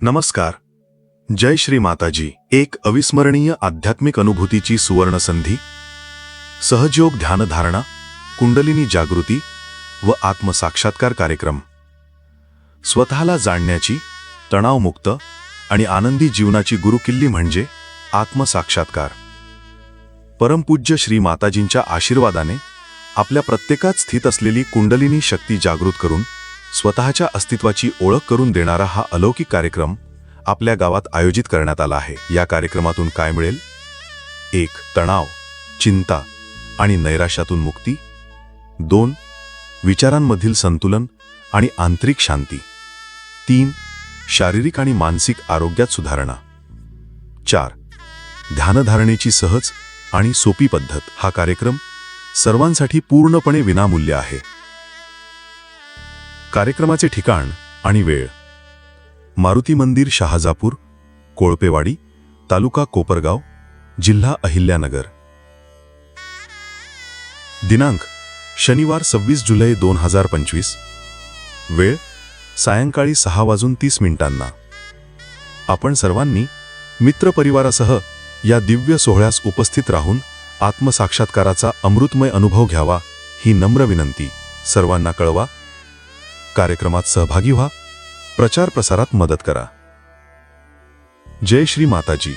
नमस्कार. जय श्री माताजी. एक अविस्मरणीय आध्यात्मिक अनुभूतीची सुवर्ण संधी. सहजयोग ध्यानधारणा, कुंडलिनी जागृती व आत्मसाक्षात्कार कार्यक्रम. स्वतःला जाणण्याची, तणावमुक्त आणि आनंदी जीवनाची गुरुकिल्ली म्हणजे आत्मसाक्षात्कार. परमपूज्य श्री माताजींच्या आशीर्वादाने आपल्या प्रत्येकात स्थित असलेली कुंडलिनी शक्ती जागृत करून स्वतःच्या अस्तित्वाची ओळख करून देणारा हा अलौकिक कार्यक्रम आपल्या गावात आयोजित करण्यात आला आहे. या कार्यक्रमातून काय मिळेल? 1. तणाव, चिंता आणि नैराश्यातून मुक्ती. 2. विचारांमधील संतुलन आणि आंतरिक शांती. 3. शारीरिक आणि मानसिक आरोग्यात सुधारणा. 4. ध्यानधारणेची सहज आणि सोपी पद्धत. हा कार्यक्रम सर्वांसाठी पूर्णपणे विनामूल्य आहे. कार्यक्रमाचे ठिकाण आणि वेळ: मारुती मंदिर, शहाजापूर, कोळपेवाडी, तालुका कोपरगाव, जिल्हा अहिल्यानगर. दिनांक: शनिवार 26 जुलै 2025. वेळ: सायंकाळी 6:30 आपण सर्वांनी मित्रपरिवारासह या दिव्य सोहळ्यास उपस्थित राहून आत्मसाक्षात्काराचा अमृतमय अनुभव घ्यावा ही नम्र विनंती. सर्वांना कळवा, कार्यक्रमात सहभागी व्हा, प्रचार प्रसारात मदत करा. जय श्री माताजी.